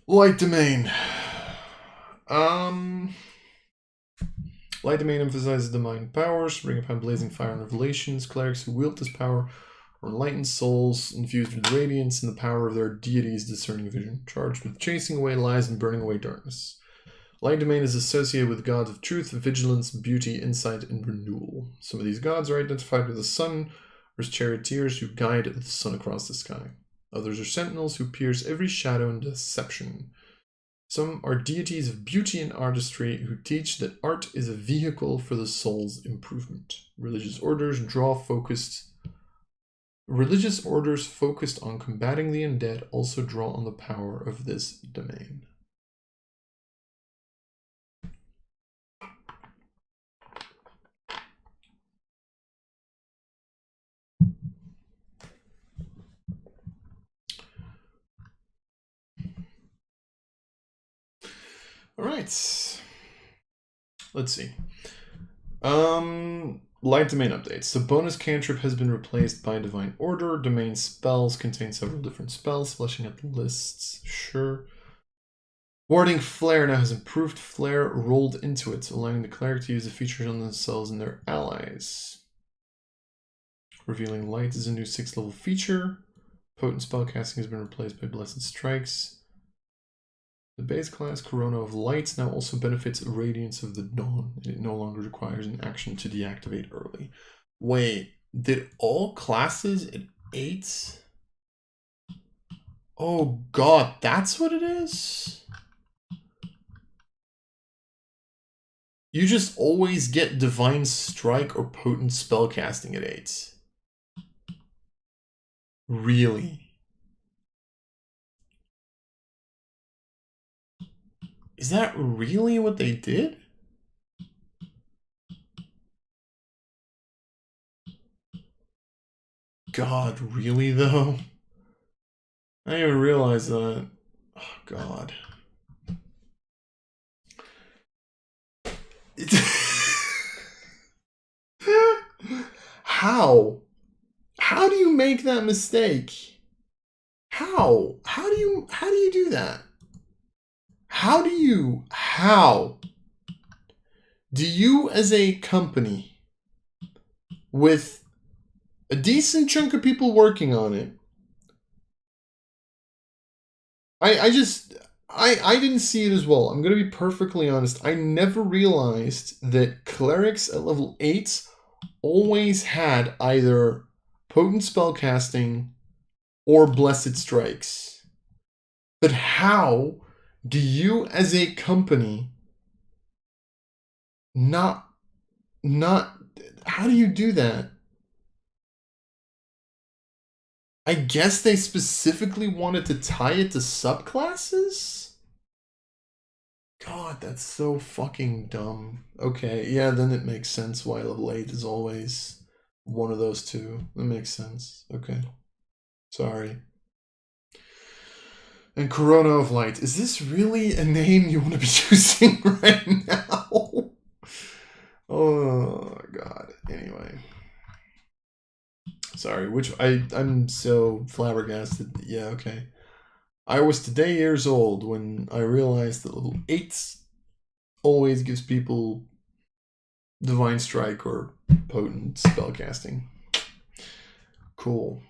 Light Domain. Light Domain emphasizes divine powers, bring upon blazing fire and revelations. Clerics who wield this power are enlightened souls infused with radiance and the power of their deity's discerning vision, charged with chasing away lies and burning away darkness. Light Domain is associated with gods of truth, vigilance, beauty, insight, and renewal. Some of these gods are identified with the sun, or as charioteers who guide the sun across the sky. Others are sentinels who pierce every shadow and deception. Some are deities of beauty and artistry who teach that art is a vehicle for the soul's improvement. Religious orders focused on combating the undead also draw on the power of this domain. All right. Let's see. Light Domain updates. The bonus cantrip has been replaced by Divine Order. Domain spells contain several different spells. Fleshing out the lists. Sure. Warding Flare now has improved flare rolled into it, allowing the cleric to use the features on themselves and their allies. Revealing Light is a new 6th level feature. Potent spellcasting has been replaced by Blessed Strikes. The base class Corona of Light now also benefits Radiance of the Dawn, and it no longer requires an action to deactivate early. Wait, did all classes at 8? Oh god, that's what it is? You just always get Divine Strike or Potent Spellcasting at 8. Really? Is that really what they did? God, really though? I didn't even realize that. Oh god. How? How do you make that mistake? How? How do you do that? How do you as a company with a decent chunk of people working on it, I didn't see it as well. I'm going to be perfectly honest. I never realized that clerics at level 8 always had either potent spellcasting or blessed strikes. But how do you as a company not how do you do that? I guess they specifically wanted to tie it to subclasses? God, that's so fucking dumb. Okay, yeah, then it makes sense why level 8 is always one of those two. That makes sense. Okay. Sorry. And Corona of Light. Is this really a name you want to be using right now? Oh, God. Anyway. Sorry, I'm so flabbergasted. Yeah, okay. I was today years old when I realized that level 8 always gives people Divine Strike or Potent Spellcasting. Cool.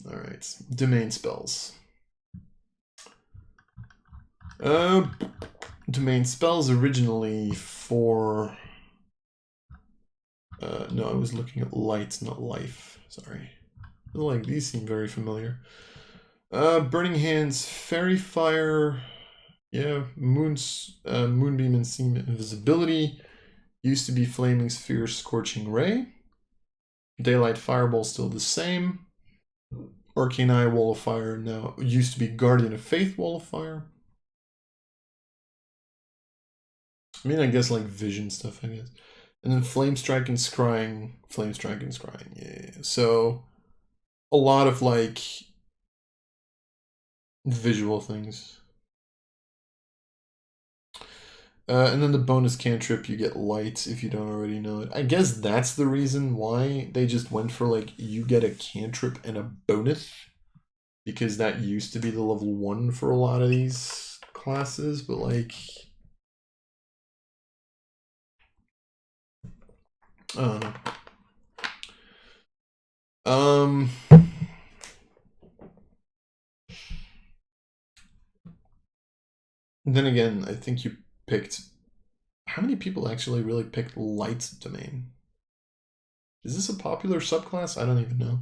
Alright. Domain spells. Domain spells originally for... no, I was looking at light, not life. Sorry. Like, these seem very familiar. Burning Hands, Fairy Fire, yeah, Moonbeam and Seam Invisibility. Used to be Flaming Sphere, Scorching Ray. Daylight Fireball still the same. Arcane Eye, Wall of Fire now used to be Guardian of Faith, Wall of Fire. I mean, I guess like vision stuff, I guess. And then Flame Strike and Scrying. Yeah. So a lot of like visual things. And then the bonus cantrip, you get light if you don't already know it. I guess that's the reason why they just went for like, you get a cantrip and a bonus. because that used to be the level 1 for a lot of these classes, but like, I don't know. Then again, I think you picked... How many people actually really picked Light Domain? Is this a popular subclass? I don't even know.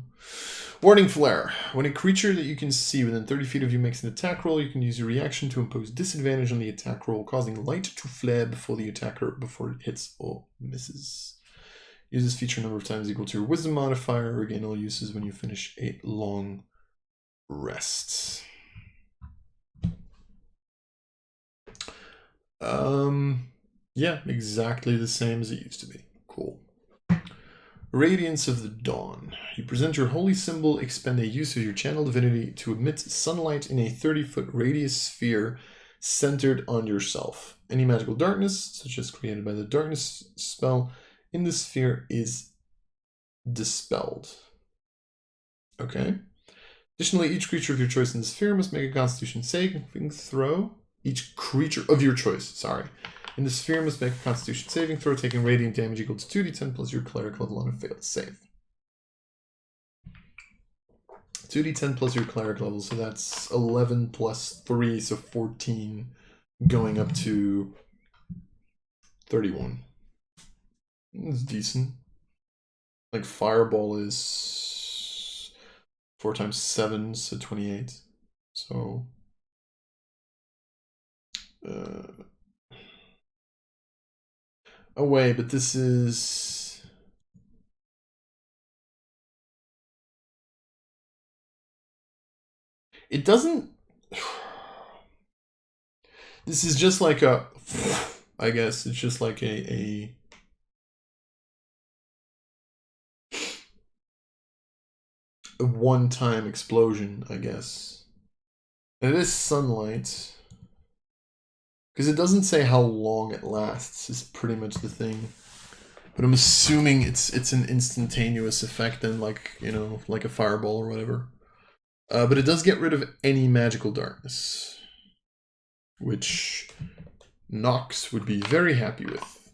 Warning Flare. When a creature that you can see within 30 feet of you makes an attack roll, you can use your reaction to impose disadvantage on the attack roll, causing light to flare before the attacker before it hits or misses. Use this feature a number of times equal to your wisdom modifier. Regain all uses when you finish a long rest. Yeah, exactly the same as it used to be. Cool. Radiance of the Dawn. You present your holy symbol, expend a use of your channel divinity to emit sunlight in a 30-foot radius sphere centered on yourself. Any magical darkness, such as created by the darkness spell, in the sphere is dispelled. Okay. Additionally, each creature of your choice in the sphere must make a Constitution saving throw. Each creature of your choice, sorry, in the sphere must make a Constitution saving throw, taking radiant damage equal to 2d10 plus your cleric level on a failed save. 2d10 plus your cleric level, so that's 11 plus 3, so 14, going up to 31. It's decent. Like Fireball is 4 times 7, so 28. So... oh wait, but this is... It doesn't... This is just like a... I guess it's just like a one-time explosion, I guess. And it is sunlight. Because it doesn't say how long it lasts, is pretty much the thing. But I'm assuming it's an instantaneous effect and like, you know, like a fireball or whatever. But it does get rid of any magical darkness. Which Nox would be very happy with.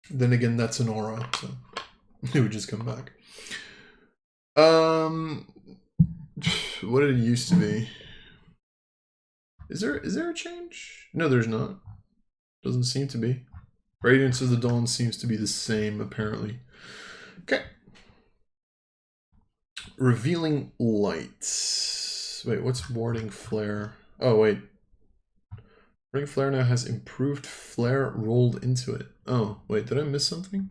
Then again, that's an aura, so it would just come back. What did it used to be? Is there a change? No, there's not. Doesn't seem to be. Radiance of the Dawn seems to be the same, apparently. Okay. Revealing Light. Wait, what's Warding Flare? Oh, wait. Warding Flare now has improved flare rolled into it. Oh, wait, did I miss something?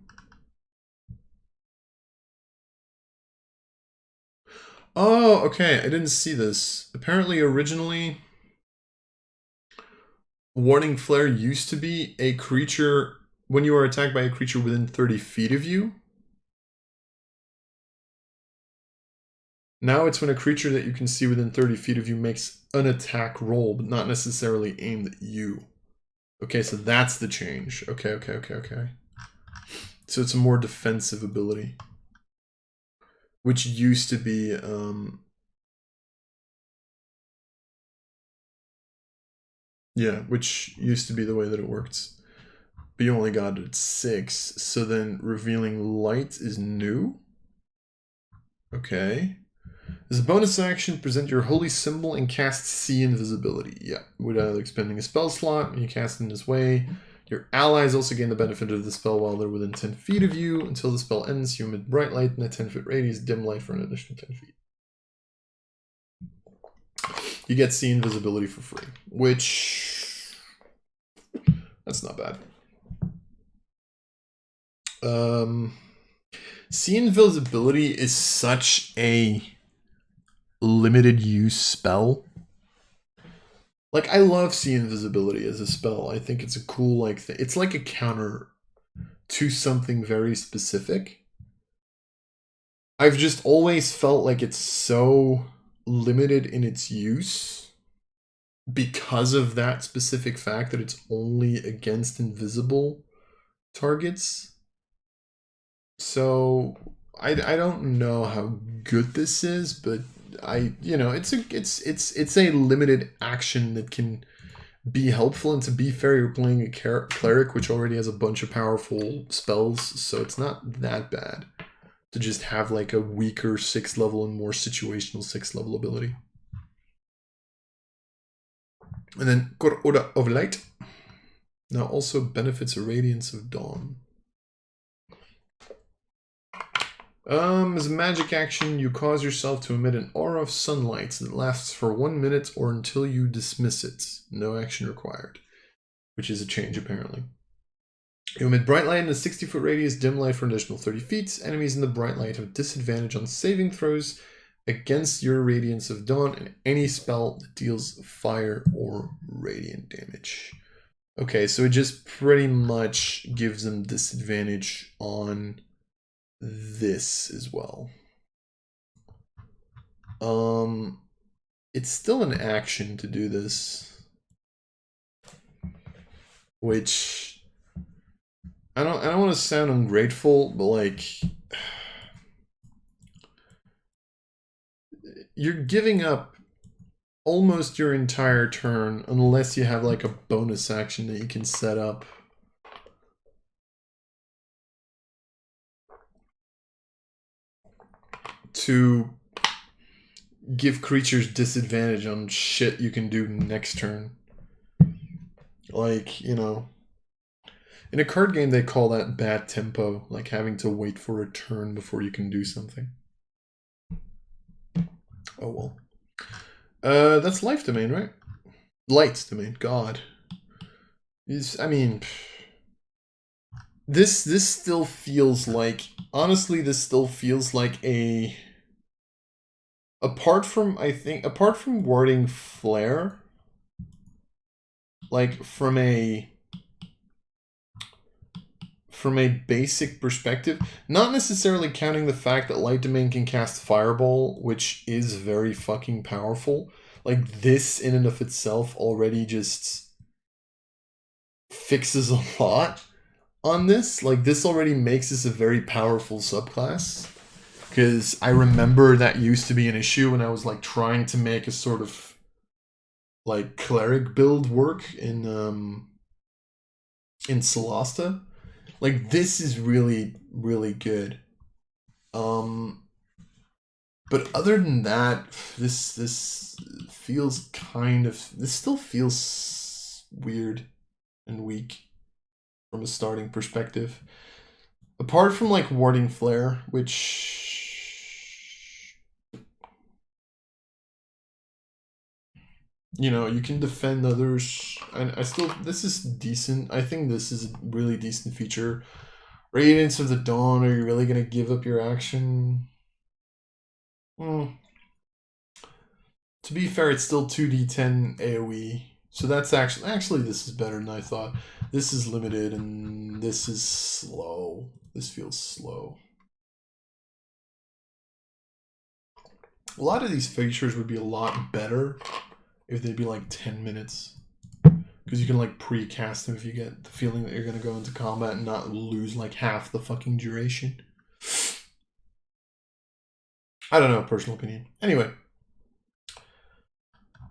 Oh, okay, I didn't see this. Apparently, originally, Warning Flare used to be a creature, when you are attacked by a creature within 30 feet of you. Now it's when a creature that you can see within 30 feet of you makes an attack roll, but not necessarily aimed at you. Okay, so that's the change. Okay. So it's a more defensive ability. Which used to be... yeah, which used to be the way that it worked. But you only got it at 6, so then Revealing Light is new. Okay. As a bonus action, present your holy symbol and cast See Invisibility. Yeah, without expending a spell slot, when you cast it in this way, your allies also gain the benefit of the spell while they're within 10 feet of you. Until the spell ends, you emit bright light in a 10-foot radius, dim light for an additional 10 feet. You get See Invisibility for free, which... that's not bad. See Invisibility is such a limited use spell. Like, I love See Invisibility as a spell. I think it's a cool, like, thing. It's like a counter to something very specific. I've just always felt like it's so limited in its use because of that specific fact that it's only against invisible targets. So I don't know how good this is, but it's a limited action that can be helpful. And to be fair, you're playing a cleric which already has a bunch of powerful spells, so it's not that bad to just have like a weaker 6th level and more situational 6th level ability. And then Aura of Light now also benefits a Radiance of Dawn. As a magic action, you cause yourself to emit an aura of sunlight that lasts for 1 minute or until you dismiss it. No action required, which is a change apparently. You emit bright light in a 60-foot radius, dim light for an additional 30 feet. Enemies in the bright light have disadvantage on saving throws against your Radiance of Dawn and any spell that deals fire or radiant damage. Okay, so it just pretty much gives them disadvantage on this as well. It's still an action to do this, which I don't want to sound ungrateful, but like you're giving up almost your entire turn unless you have like a bonus action that you can set up. To give creatures disadvantage on shit you can do next turn. Like, in a card game they call that bad tempo, like having to wait for a turn before you can do something. Oh well. That's Life Domain, right? Light Domain, God. I mean, this still feels like, honestly, this still feels like a, apart from warding flare, like from a basic perspective, not necessarily counting the fact that Light Domain can cast Fireball, which is very fucking powerful. Like, this in and of itself already just fixes a lot on this. Like, this already makes this a very powerful subclass. Because I remember that used to be an issue when I was like trying to make a sort of like cleric build work in Solasta. Like, this is really, really good. But other than that, this feels this still feels weird and weak from a starting perspective. Apart from like warding flare, which you can defend others, and this is decent. I think this is a really decent feature. Radiance of the Dawn, are you really gonna give up your action? To be fair, it's still 2d10 AoE, so that's actually this is better than I thought. This is limited and this is slow. This feels slow. A lot of these features would be a lot better if they'd be like 10 minutes. Because you can like pre-cast them if you get the feeling that you're going to go into combat and not lose like half the fucking duration. I don't know, personal opinion. Anyway,